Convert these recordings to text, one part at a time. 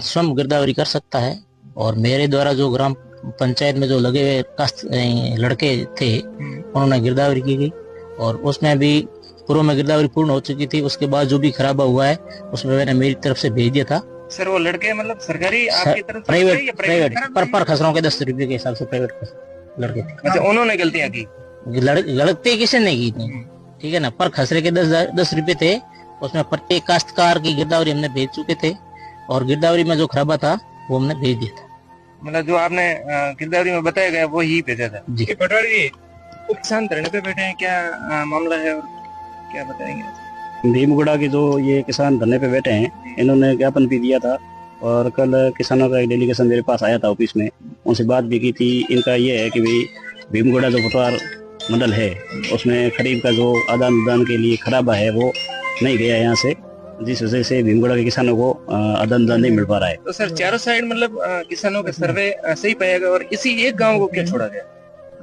स्वयं गिरदावरी कर सकता है। और मेरे द्वारा जो ग्राम पंचायत में जो लगे हुए लड़के थे उन्होंने गिरदावरी की गई और उसमें भी पूर्व में गिरदावरी पूर्ण हो चुकी थी। उसके बाद जो भी खराबा हुआ है उसमें मैंने मेरी तरफ से भेज दिया था। सर वो लड़के मतलब सरकारी आपकी तरफ से प्राइवेट या प्राइवेट पर खसरों के 10 रुपए के हिसाब से प्राइवेट लड़के थे। अच्छा उन्होंने गलतियां की? गलती किसी ने की नहीं, ठीक है ना। पर खसरे के 10 रुपए थे, उसमें प्रत्येक काश्तकार की गिरदावरी हमने भेज चुके थे और गिरदावरी में जो खराबा था वो हमने भेज दिया था। मतलब जो आपने गिरदावरी में बताया गया वो ही भेजा था जी। पटवारी किसान धरने पे बैठे हैं, क्या मामला है और क्या बताएंगे? भीमगुड़ा के जो ये किसान धरने पे बैठे हैं इन्होंने ज्ञापन भी दिया था और कल किसानों का एक डेलीगेशन मेरे पास आया था ऑफिस में, उनसे बात भी की थी। इनका ये है कि भाई भीमगुड़ा जो पटवार मंडल है उसमें खरीफ का जो आदान प्रदान के लिए खराबा है वो नहीं गया यहाँ से, जिस वजह से भीमगुड़ा के किसानों को आदान प्रदान नहीं मिल पा रहा है। तो सर चारों साइड मतलब किसानों का सर्वे सही पाया गया और इसी एक गांव को क्या छोड़ा गया?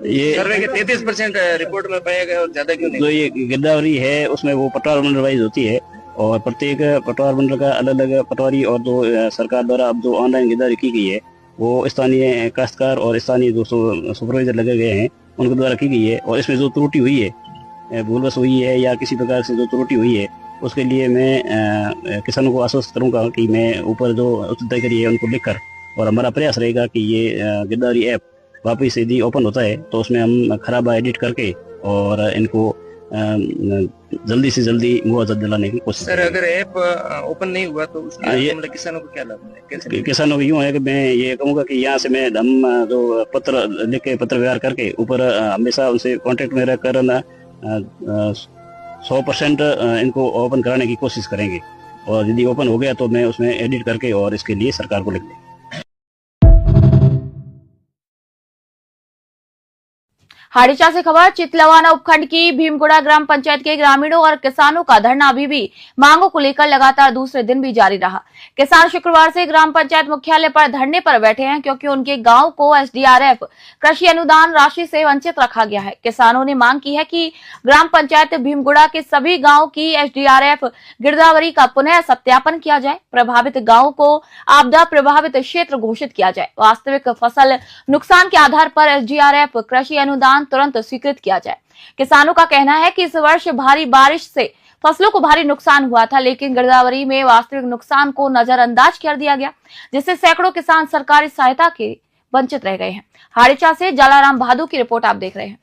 ये सर्वे के 33% रिपोर्ट में पाया गया और ज्यादा क्यों नहीं? जो ये गिरदावरी है उसमें वो पटवार मंडल वाइज होती है और प्रत्येक पटवार मंडल का अलग अलग पटवारी और जो सरकार द्वारा अब जो ऑनलाइन गिरदावरी की गई है वो स्थानीय काश्तकार और स्थानीय जो सुपरवाइजर लगे गए हैं उनके द्वारा की गई है। और इसमें जो त्रुटि हुई है, भूलवश हुई है या किसी प्रकार से जो त्रुटि हुई है उसके लिए मैं किसानों को आश्वस्त करूंगा कि मैं ऊपर जो उच्च अधिकारी है उनको लिखकर, और हमारा प्रयास रहेगा कि ये गिरदावरी ऐप वापस यदि ओपन होता है तो उसमें हम खराबा एडिट करके और इनको जल्दी से जल्दी मुआवजा दिलाने की कोशिश। सर अगर ऐप ओपन नहीं हुआ तो उसके मतलब किसानों को क्या लाभ है? किसानों को यूँ है कि मैं ये कहूँगा कि यहाँ से हम जो पत्र लिख के पत्र व्यवहार करके ऊपर हमेशा उनसे कांटेक्ट में रहकर 100% इनको ओपन कराने की कोशिश करेंगे और यदि ओपन हो गया तो मैं उसमें एडिट करके और इसके लिए सरकार को लिख देंगे। हाड़ीचा से खबर। चितलवाना उपखंड की भीमगुड़ा ग्राम पंचायत के ग्रामीणों और किसानों का धरना अभी भी मांगों को लेकर लगातार दूसरे दिन भी जारी रहा। किसान शुक्रवार से ग्राम पंचायत मुख्यालय पर धरने पर बैठे हैं क्योंकि उनके गांव को एसडीआरएफ कृषि अनुदान राशि से वंचित रखा गया है। किसानों ने मांग की है कि ग्राम पंचायत भीमगुड़ा के सभी गाँव की एसडीआरएफ गिरदावरी का पुनः सत्यापन किया जाए, प्रभावित गाँव को आपदा प्रभावित क्षेत्र घोषित किया जाए, वास्तविक फसल नुकसान के आधार पर एसडीआरएफ कृषि अनुदान तुरंत स्वीकृत किया जाए। किसानों का कहना है कि इस वर्ष भारी बारिश से फसलों को भारी नुकसान हुआ था, लेकिन गिरदावरी में वास्तविक नुकसान को नजरअंदाज कर दिया गया, जिससे सैकड़ों किसान सरकारी सहायता के वंचित रह गए हैं। हाड़ीचा से जलाराम बहादुर की रिपोर्ट आप देख रहे हैं।